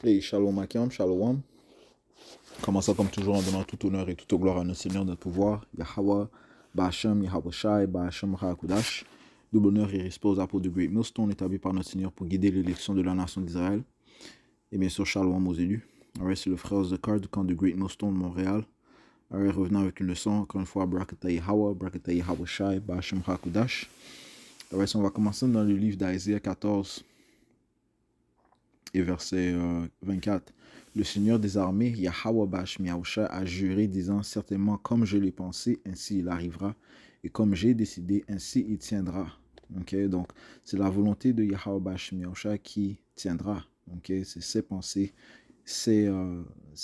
Hey, shalom Akim, shalom. Commençons comme toujours en donnant tout honneur et toute gloire à notre Seigneur, notre pouvoir, Yahweh, Ba'ashem, Yahweh Shai, Ba'ashem Ha'akudash. Double honneur et respect aux apôtres de Great Millstone établis par notre Seigneur pour guider l'élection de la nation d'Israël. Et bien sûr, shalom aux élus. Alright, c'est le frère Zakar du camp de Great Millstone, Montréal. Alright, revenant avec une leçon, encore une fois, Brakata Yahweh, Brakata Yahweh Shai, Ba'ashem Ha'akudash. Alright, on va commencer dans le livre d'Isaiah 14 et verset 24. Le Seigneur des armées, Yahweh Ba'ashem Yahushua, a juré, disant, certainement comme je l'ai pensé, ainsi il arrivera, et comme j'ai décidé, ainsi il tiendra. Okay? Donc, c'est la volonté de Yahweh Ba'ashem Yahushua qui tiendra. Okay? C'est ses pensées, ses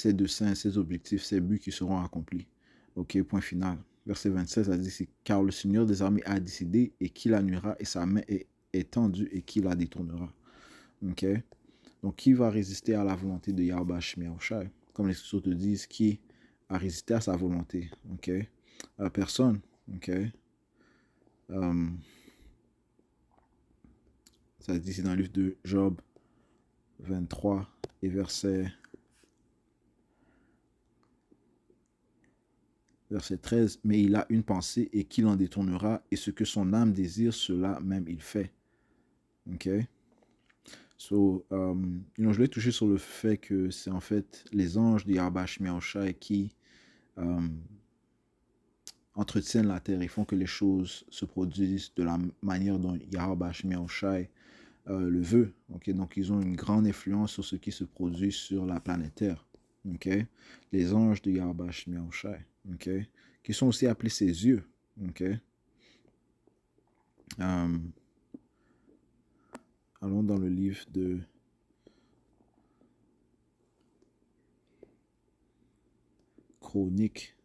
desseins, ses objectifs, ses buts qui seront accomplis. Ok, point final. Verset 27, ça dit, car le Seigneur des armées a décidé, et qui l'annuera, et sa main est étendue, et qui la détournera. Ok? Donc, qui va résister à la volonté de Yahweh Ba'ashem Yahushua? Comme les Scriptures te disent, qui a résisté à sa volonté? Ok? Personne. Ok? Ça se dit ici dans le livre de Job 23 et verset 13. Mais il a une pensée et qui l'en détournera, et ce que son âme désire, cela même il fait. Ok? So, je voulais toucher sur le fait que c'est en fait les anges de Yahweh Ba'ashem Yahushua qui entretiennent la terre et font que les choses se produisent de la manière dont Yahweh Ba'ashem Yahushua le veut. Okay? Donc, ils ont une grande influence sur ce qui se produit sur la planète Terre. Okay? Les anges de Yahweh Ba'ashem Yahushua, okay? Qui sont aussi appelés ses yeux. Okay? Allons dans le livre de Chroniques.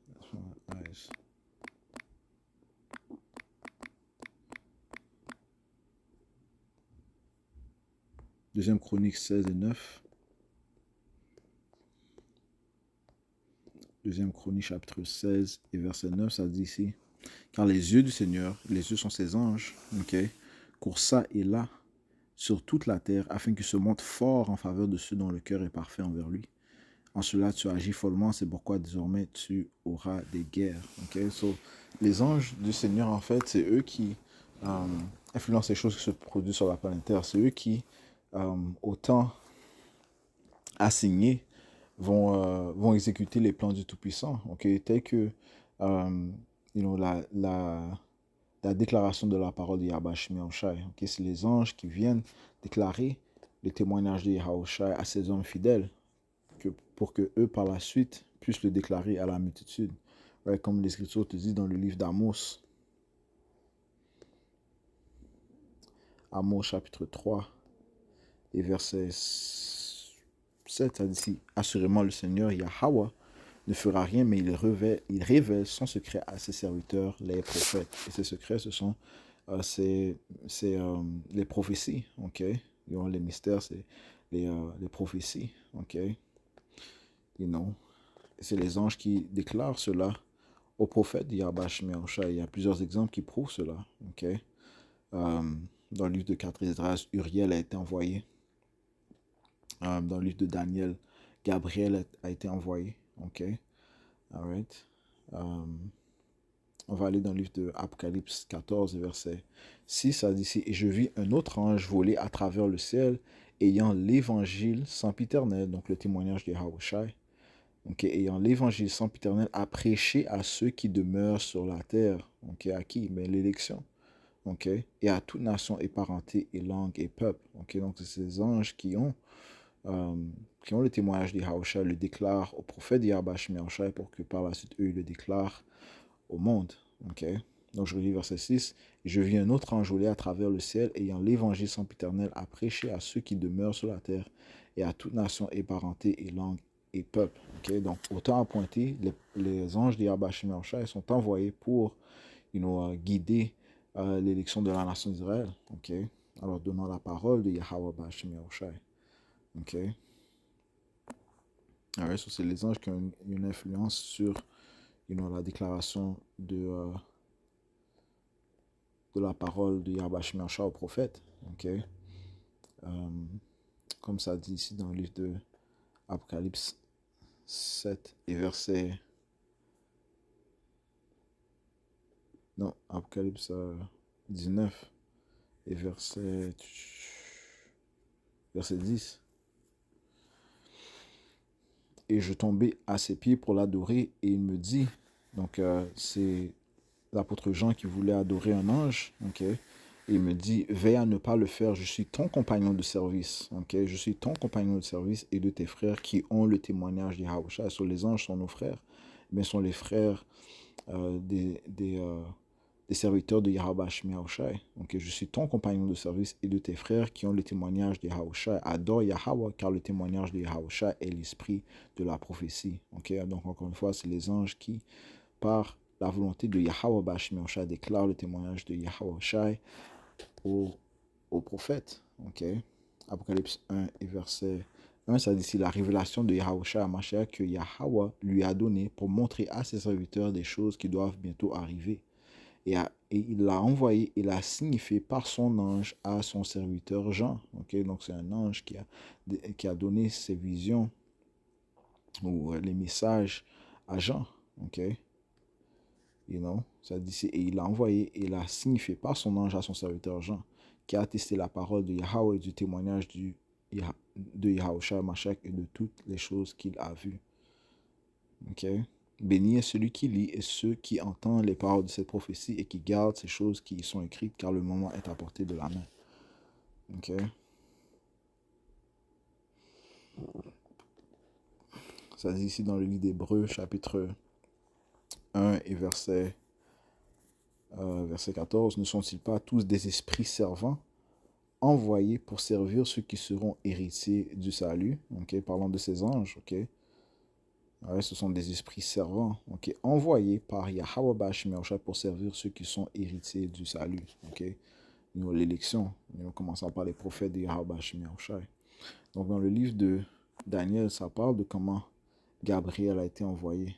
Deuxième Chronique 16 et 9. Deuxième Chronique chapitre 16 et verset 9, ça dit ici. Car les yeux du Seigneur, les yeux sont ses anges, okay, courent ça et là sur toute la terre, afin qu'ils se montrent forts en faveur de ceux dont le cœur est parfait envers lui. En cela, tu agis follement, c'est pourquoi désormais tu auras des guerres. Okay? So, les anges du Seigneur, en fait, c'est eux qui influencent les choses qui se produisent sur la planète Terre. C'est eux qui, au temps assigné, vont exécuter les plans du Tout-Puissant. Okay? Tel que la déclaration de la parole de Yahweh Ba'ashem Yahushua. Okay? C'est les anges qui viennent déclarer le témoignage de Yahushua à ses hommes fidèles, pour que eux, par la suite, puissent le déclarer à la multitude. Ouais, comme l'Écriture te dit dans le livre d'Amos. Amos chapitre 3 et verset 7, ça dit, assurément le Seigneur Yahweh ne fera rien, mais il révèle son secret à ses serviteurs, les prophètes. Et ces secrets, ce sont les prophéties, ok? Les mystères, c'est les prophéties, ok? C'est les anges qui déclarent cela au prophète de Yahweh Ba'ashem Yahushua. Il y a plusieurs exemples qui prouvent cela, ok? Dans le livre de 4 Esdras, Uriel a été envoyé. Dans le livre de Daniel, Gabriel a été envoyé, ok? Alright. On va aller dans le livre de Apocalypse 14, verset 6, ça dit ici, et je vis un autre ange voler à travers le ciel, ayant l'évangile sempiternel, donc le témoignage de Yahushua, okay, ayant l'évangile sempiternel à prêcher à ceux qui demeurent sur la terre. Okay, à qui? Mais l'élection. Okay, et à toute nation et parenté et langue et peuple. Okay, donc c'est ces anges qui ont le témoignage de Yahushua, le déclarent au prophète de Yahweh Ba'ashem Yahushua pour que par la suite eux le déclarent au monde. Okay? Donc je relis verset 6. Je vis un autre ange voler à travers le ciel, ayant l'évangile sempiternel à prêcher à ceux qui demeurent sur la terre et à toute nation et parenté et langue et peuple. Okay? Donc autant appointé, les anges de Yahweh Ba'ashem Yahushua sont envoyés pour guider l'élection de la nation d'Israël. Okay? Alors donnons la parole de Yahweh Ba'ashem Yahushua. Okay? Alors, c'est les anges qui ont une influence sur la déclaration de la parole de Yahweh Ba'ashem Yahushua au prophète. Okay? Comme ça dit ici dans le livre de Apocalypse 7 et verset... Non, Apocalypse 19 et verset 10. Et je tombais à ses pieds pour l'adorer et il me dit, donc c'est l'apôtre Jean qui voulait adorer un ange, ok? Et il me dit, veille à ne pas le faire, je suis ton compagnon de service, ok? Je suis ton compagnon de service et de tes frères qui ont le témoignage d'Yahushua. Sur les anges sont nos frères, mais sont les frères des serviteurs de Yahweh Shai. Donc, je suis ton compagnon de service et de tes frères qui ont le témoignage de Yahweh. Adore Yahweh, car le témoignage de Yahweh est l'esprit de la prophétie. Okay? Donc, encore une fois, c'est les anges qui, par la volonté de Yahweh Shai, déclarent le témoignage de Yahweh aux prophètes. Okay? Apocalypse 1 et verset 1, ça dit ici la révélation de Yahweh à Mashiach que Yahweh lui a donné pour montrer à ses serviteurs des choses qui doivent bientôt arriver. Et il l'a envoyé, il l'a signifié par son ange à son serviteur Jean. Okay? Donc c'est un ange qui a donné ses visions ou les messages à Jean. Okay? Ça dit, et il l'a envoyé et il l'a signifié par son ange à son serviteur Jean, qui a attesté la parole de Yahweh et du témoignage de Yahushua Mashiach et de toutes les choses qu'il a vues. Okay? Béni est celui qui lit et ceux qui entendent les paroles de cette prophétie et qui gardent ces choses qui y sont écrites, car le moment est à portée de la main. Okay? Ça dit ici dans le livre d'Hébreux, chapitre 1 et verset 14, ne sont-ils pas tous des esprits servants, envoyés pour servir ceux qui seront héritiers du salut? Okay? Parlons de ces anges, ok? Ouais, ce sont des esprits servants, okay, envoyés par Yahweh Bashmiausha pour servir ceux qui sont héritiers du salut. Okay? L'élection, commençant par les prophètes de Yahweh Bashmiausha. Donc dans le livre de Daniel, ça parle de comment Gabriel a été envoyé.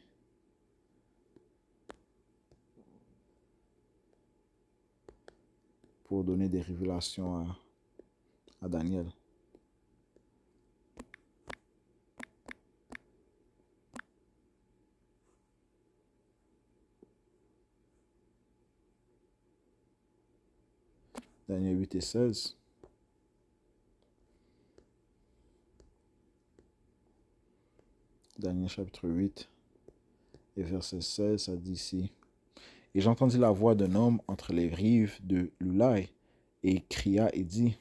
Pour donner des révélations à Daniel. Daniel 8 et 16. Daniel chapitre 8 et verset 16, ça dit ici. Et j'entendis la voix d'un homme entre les rives de l'Ulai et cria et dit.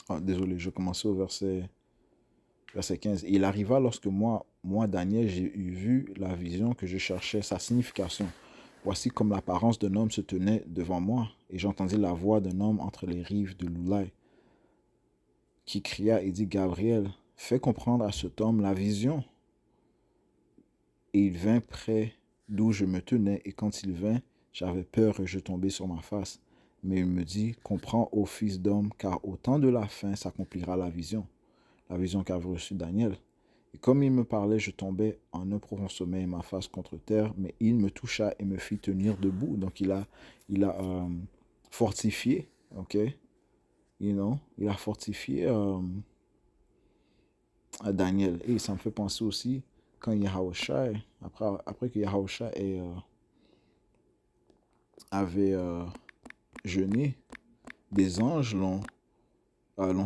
Oh, désolé, je commençais au verset 15. Il arriva lorsque moi, Daniel, j'ai vu la vision que je cherchais sa signification. Voici comme l'apparence d'un homme se tenait devant moi, et j'entendis la voix d'un homme entre les rives de l'Ulai, qui cria et dit, Gabriel, fais comprendre à cet homme la vision. Et il vint près d'où je me tenais, et quand il vint, j'avais peur et je tombai sur ma face. Mais il me dit, comprends, ô fils d'homme, car au temps de la fin s'accomplira la vision qu'avait reçue Daniel. Et comme il me parlait, je tombais en un profond sommeil, ma face contre terre, mais il me toucha et me fit tenir debout. Donc il a fortifié, ok? Il a fortifié à Daniel. Et ça me fait penser aussi, quand Yahushua, après que Yahushua avait jeûné, des anges l'ont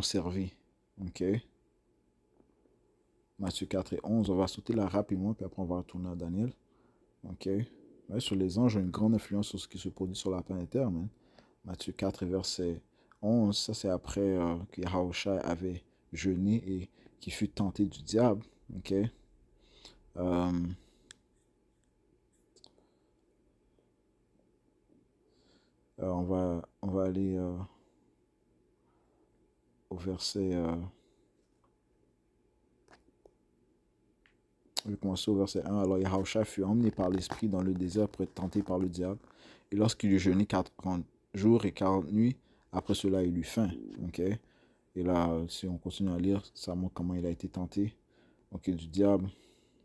servi, ok? Matthieu 4 et 11, on va sauter là rapidement, puis après on va retourner à Daniel. Ok. Ouais, sur les anges ont une grande influence sur ce qui se produit sur la planète Terre. Man. Matthieu 4 et verset 11, ça c'est après que Yahushua avait jeûné et qui fut tenté du diable. Ok. On va aller au verset... je vais commencer au verset 1. Alors Yahushua fut emmené par l'Esprit dans le désert pour être tenté par le diable. Et lorsqu'il eut jeûné 40 jours et 40 nuits, après cela, il eut faim. Okay? Et là, si on continue à lire, ça montre comment il a été tenté. Ok, du diable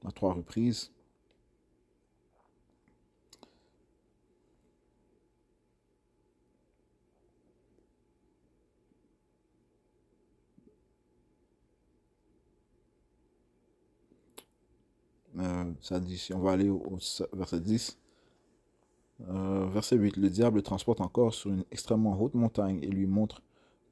à 3 reprises. Ça dit, si on va aller au verset 10. Verset 8. Le diable le transporte encore sur une extrêmement haute montagne et lui montre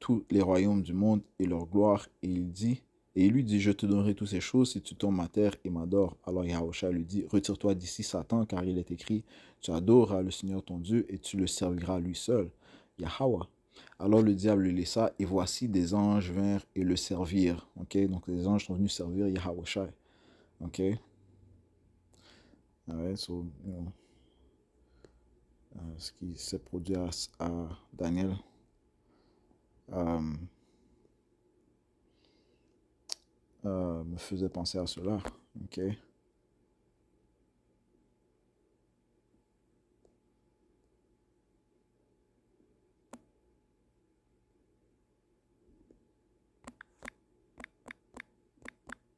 tous les royaumes du monde et leur gloire. Et il lui dit, je te donnerai toutes ces choses si tu tombes à terre et m'adores. Alors Yahushua lui dit, retire-toi d'ici, Satan, car il est écrit, tu adoreras le Seigneur ton Dieu et tu le serviras lui seul. Yahweh. Alors le diable le laissa, et voici des anges vinrent et le servirent. Ok, donc les anges sont venus servir Yahushua. Ok, alright, so, ce qui s'est produit à Daniel me faisait penser à cela. Ok,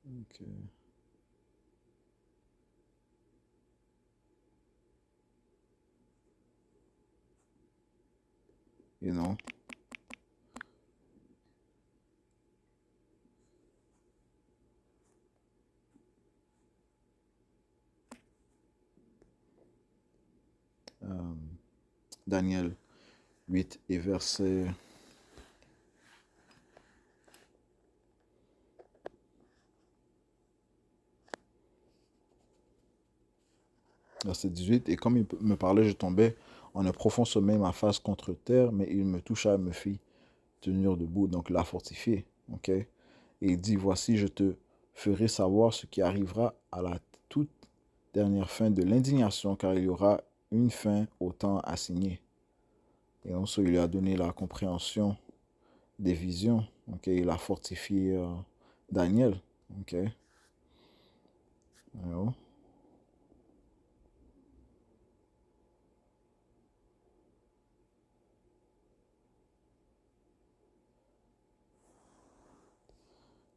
ok, you know. Daniel 8 et verset 18. Et comme il me parlait, je tombais en un profond sommeil, ma face contre terre, mais il me toucha et me fit tenir debout, donc la fortifier. Ok. Et il dit, voici, je te ferai savoir ce qui arrivera à la toute dernière fin de l'indignation, car il y aura une fin au temps assigné. Et ensuite, il lui a donné la compréhension des visions. Ok. Il a fortifié Daniel. Ok.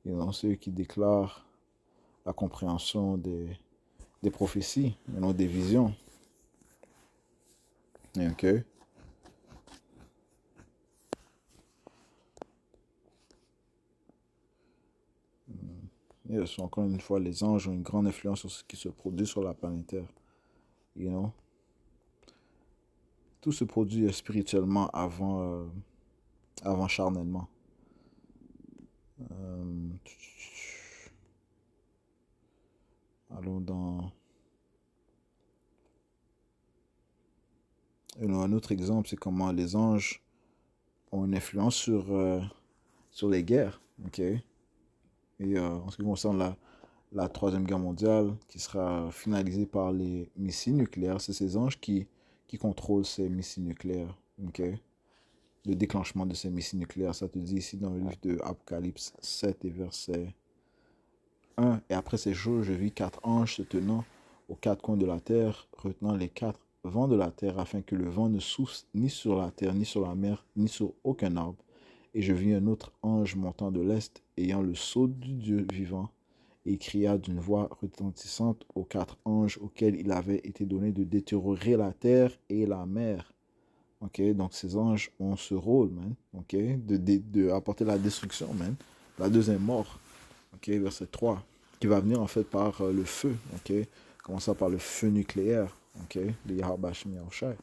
Alors, c'est eux qui déclarent la compréhension des prophéties, des visions. Ok. Yes, encore une fois, les anges ont une grande influence sur ce qui se produit sur la planète Terre. You know? Tout se produit spirituellement avant charnellement. Euh, allons dans un autre exemple, c'est comment les anges ont une influence sur les guerres. Ok? Et en ce qui concerne la Troisième Guerre mondiale, qui sera finalisée par les missiles nucléaires, c'est ces anges qui contrôlent ces missiles nucléaires. Ok? Le déclenchement de ces missiles nucléaires, ça te dit ici dans le livre de Apocalypse 7 et verset 1. Et après ces choses, je vis quatre anges se tenant aux quatre coins de la terre, retenant les quatre vents de la terre, afin que le vent ne souffle ni sur la terre, ni sur la mer, ni sur aucun arbre. Et je vis un autre ange montant de l'est, ayant le sceau du Dieu vivant, et il cria d'une voix retentissante aux quatre anges auxquels il avait été donné de déterrorer la terre et la mer. Ok, donc ces anges ont ce rôle, man, ok, de apporter la destruction, man, la deuxième mort, ok, verset 3, qui va venir en fait par le feu, ok, commençant par le feu nucléaire, ok, de Yahweh Shai.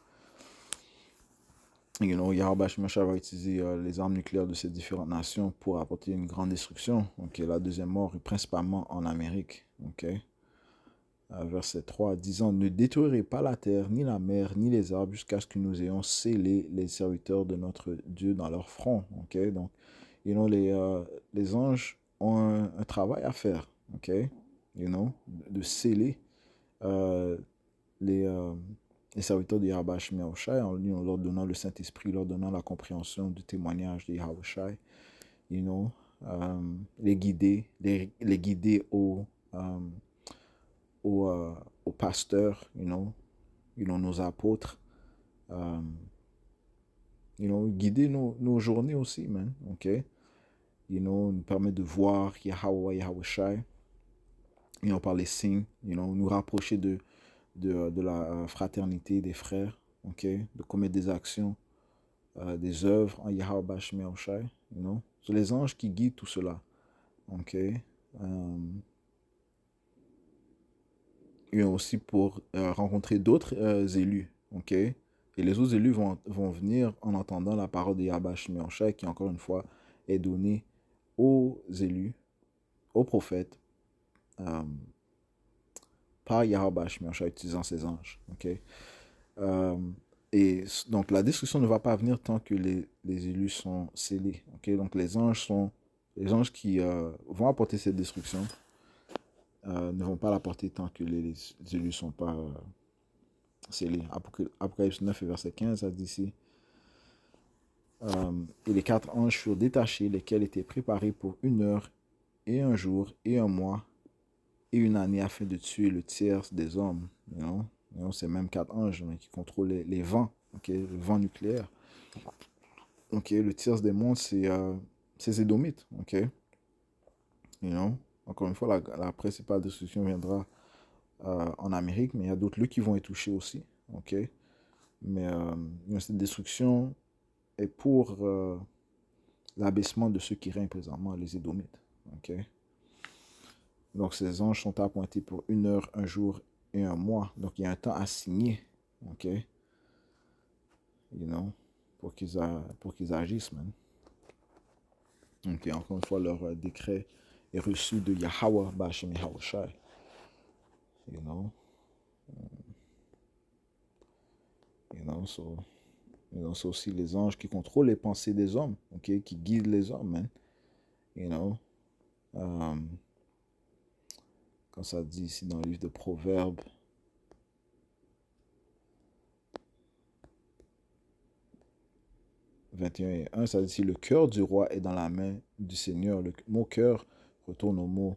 Yahweh Shai va utiliser les armes nucléaires de ces différentes nations pour apporter une grande destruction, ok, la deuxième mort est principalement en Amérique, ok. Verset 3, disant, ne détruirez pas la terre, ni la mer, ni les arbres, jusqu'à ce que nous ayons scellé les serviteurs de notre Dieu dans leur front. Ok, donc, les anges ont un travail à faire. Ok, de sceller euh, les, euh, les serviteurs de Yahweh Shai en leur donnant le Saint-Esprit, leur donnant la compréhension du témoignage de Yahweh Shai, les guider aux, aux pasteurs, nos apôtres, guider nos journées aussi, man, ok? Nous permet de voir Yahweh Shai, par les signes, nous rapprocher de la fraternité des frères, ok? De commettre des actions, des œuvres en Yahweh Shai, C'est les anges qui guident tout cela, ok? et aussi pour rencontrer d'autres élus, ok? Et les autres élus vont venir en entendant la parole de Yahweh Shemiyosha, qui encore une fois est donnée aux élus, aux prophètes, euh, par Yahweh Shemiyosha utilisant ses anges, ok? Euh, et donc la destruction ne va pas venir tant que les élus sont scellés, ok? Donc les anges qui vont apporter cette destruction ne vont pas l'apporter tant que les élus ne sont pas scellés. Apocalypse 9 et verset 15, ça dit ici. Et les quatre anges furent détachés, lesquels étaient préparés pour 1 heure et 1 jour et 1 mois et 1 année afin de tuer le tiers des hommes. C'est même quatre anges qui contrôlent les vents, okay? Le vent nucléaire. Okay? Le tiers des mondes, c'est ces Édomites. Okay? Encore une fois, la principale destruction viendra en Amérique, mais il y a d'autres lieux qui vont être touchés aussi. Okay? Mais cette destruction est pour l'abaissement de ceux qui règnent présentement, les Édomites. Okay? Donc ces anges sont appointés pour 1 heure, 1 jour et 1 mois. Donc il y a un temps assigné, ok, pour qu'ils agissent, man. Donc encore une fois, leur décret est reçu de Yahweh Ba'ashem Yahushai. You know, c'est aussi les anges qui contrôlent les pensées des hommes, ok, qui guident les hommes, man. Quand ça dit ici dans le livre de Proverbes, 21 et 1, ça dit ici, le cœur du roi est dans la main du Seigneur. Le mot cœur retourne au mot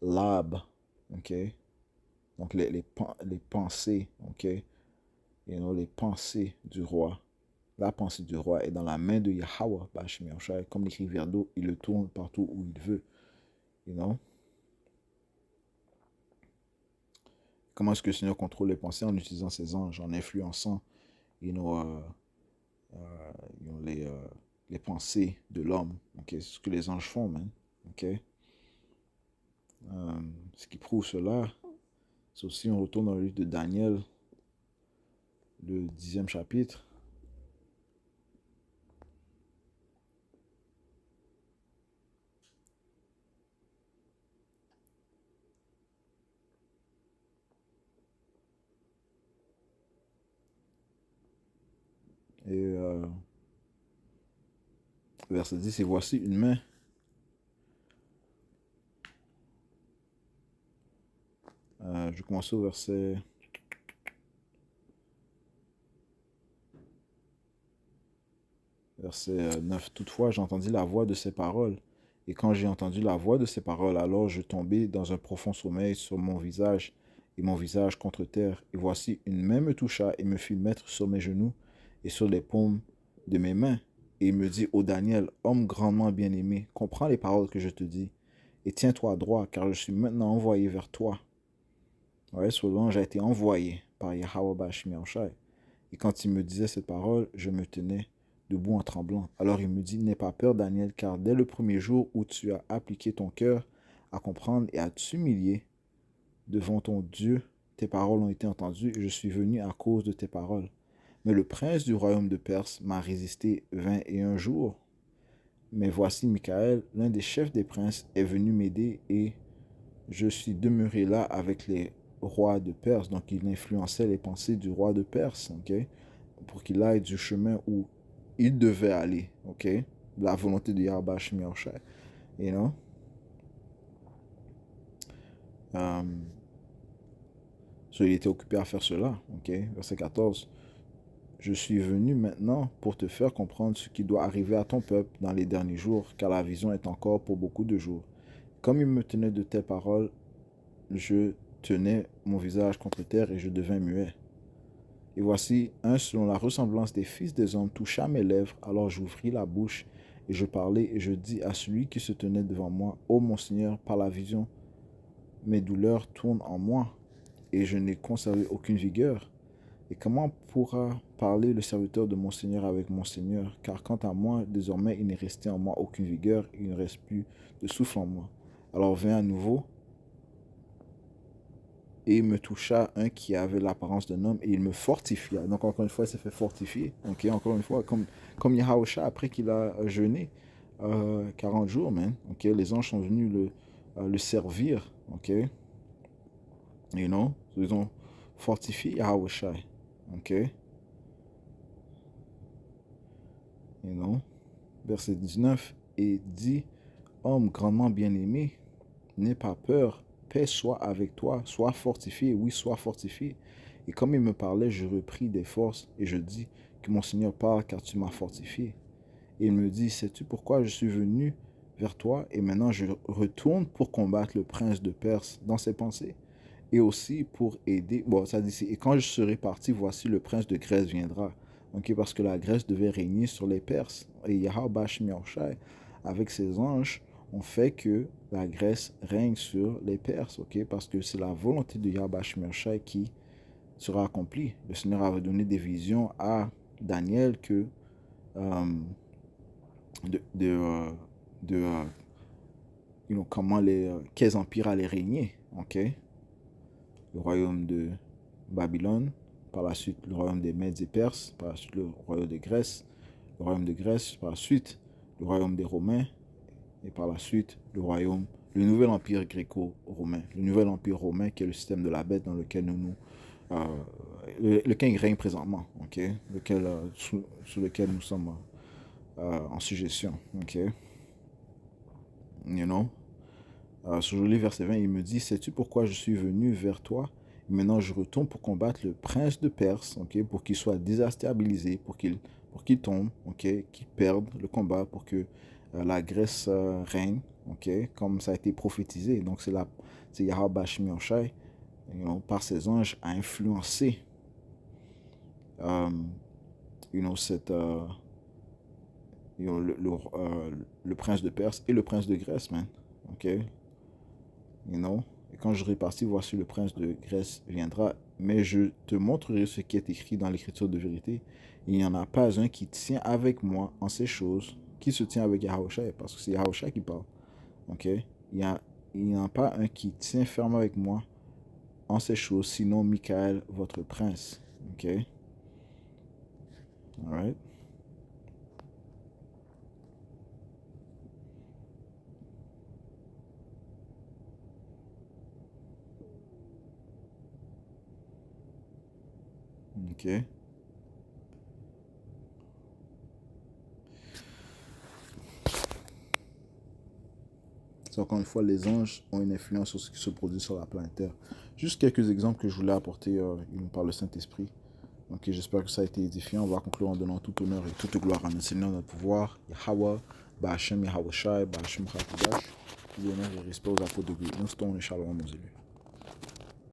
lab, ok? Donc les pensées, ok? Les pensées du roi. La pensée du roi est dans la main de Yahweh, comme l'écrit vers d'eau, il le tourne partout où il veut. Comment est-ce que le Seigneur contrôle les pensées? En utilisant ses anges, en influençant les pensées de l'homme. Okay? C'est ce que les anges font, man. Okay? Ce qui prouve cela, c'est aussi, on retourne dans le livre de Daniel, le 10e chapitre. Et verset 10, et voici une main. Je commence au verset 9. Toutefois, j'entendis la voix de ces paroles. Et quand j'ai entendu la voix de ces paroles, alors je tombai dans un profond sommeil sur mon visage, et mon visage contre terre. Et voici, une main me toucha et me fit mettre sur mes genoux et sur les paumes de mes mains. Et il me dit, ô Daniel, homme grandement bien-aimé, comprends les paroles que je te dis, et tiens-toi droit, car je suis maintenant envoyé vers toi. Ouais, ce l'ange a été envoyé par Yahweh Ba'ashem Yahushai. Et quand il me disait cette parole, je me tenais debout en tremblant. Alors il me dit, n'aie pas peur, Daniel, car dès le premier jour où tu as appliqué ton cœur à comprendre et à t'humilier devant ton Dieu, tes paroles ont été entendues et je suis venu à cause de tes paroles. Mais le prince du royaume de Perse m'a résisté 21 jours. Mais voici Michael, l'un des chefs des princes, est venu m'aider et je suis demeuré là avec les rois de Perse. Donc il influençait les pensées du roi de Perse, ok, pour qu'il aille du chemin où il devait aller, ok, la volonté de Yahweh Shem Yahushai, you know. So il était occupé à faire cela, ok. Verset 14. Je suis venu maintenant pour te faire comprendre ce qui doit arriver à ton peuple dans les derniers jours, car la vision est encore pour beaucoup de jours. Comme il me tenait de tes paroles, je tenais mon visage contre terre et je devins muet. Et voici, un selon la ressemblance des fils des hommes toucha mes lèvres, alors j'ouvris la bouche et je parlais et je dis à celui qui se tenait devant moi, ô mon Seigneur, par la vision, mes douleurs tournent en moi et je n'ai conservé aucune vigueur. Et comment pourra parler le serviteur de mon Seigneur avec mon Seigneur? Car quant à moi, désormais, il n'est resté en moi aucune vigueur, il ne reste plus de souffle en moi. Alors vint à nouveau et il me toucha un qui avait l'apparence d'un homme et il me fortifia. Donc encore une fois, il s'est fait fortifier. Ok, encore une fois, comme Yahusha après qu'il a jeûné 40 jours, man. Ok, les anges sont venus le servir. Ok, you know, ils ont fortifié Yahusha. Ok, you know. Verset 19, et dit, homme grandement bien-aimé, n'aie pas peur, paix soit avec toi, sois fortifié, oui, sois fortifié. Et comme il me parlait, je repris des forces et je dis que mon Seigneur parle car tu m'as fortifié. Et il me dit, sais-tu pourquoi je suis venu vers toi et maintenant je retourne pour combattre le prince de Perse dans ses pensées et aussi pour aider, bon, ça dit, et quand je serai parti, voici le prince de Grèce viendra. Ok, parce que la Grèce devait régner sur les Perses. Et Yahweh Shai, avec ses anges, ont fait que la Grèce règne sur les Perses. Ok, parce que c'est la volonté de Yahweh Shai qui sera accomplie. Le Seigneur avait donné des visions à Daniel que de, de, euh, comment quels empires allaient régner. Ok, le royaume de Babylone, par la suite le royaume des Mèdes et Perses, par la suite le royaume de Grèce, par la suite le royaume des Romains, et par la suite le nouvel empire gréco-romain, le nouvel empire romain qui est le système de la bête dans lequel lequel il règne présentement, ok, sous lequel nous sommes en suggestion, ok, you know. Sur le livre verset 20, il me dit, sais-tu pourquoi je suis venu vers toi? Et maintenant, je retourne pour combattre le prince de Perse, ok, pour qu'il soit déstabilisé, pour qu'il tombe, ok, qu'il perde le combat, pour que la Grèce règne, ok, comme ça a été prophétisé. Donc, c'est Yahweh Shai, par ses anges, a influencé cette, le prince de Perse et le prince de Grèce, man, ok. Et quand je serai parti, voici le prince de Grèce viendra, mais je te montrerai ce qui est écrit dans l'écriture de vérité. Il n'y en a pas un qui tient avec moi en ces choses, qui se tient avec Yahusha, parce que c'est Yahusha qui parle. Ok? Il n'y en a pas un qui tient ferme avec moi en ces choses, sinon Michael, votre prince. Ok? Alright? Ok? C'est encore une fois, les anges ont une influence sur ce qui se produit sur la planète Terre. Juste quelques exemples que je voulais apporter par le Saint-Esprit. Donc j'espère que ça a été édifiant. On va conclure en donnant tout honneur et toute gloire à notre Seigneur, notre pouvoir, Yahweh, Ba'Hashem Yahweh Shai, Ba'Hashem Chakudash, tout l'honneur et respect aux apôtres de Dieu. Nous, et shalom, nos élus.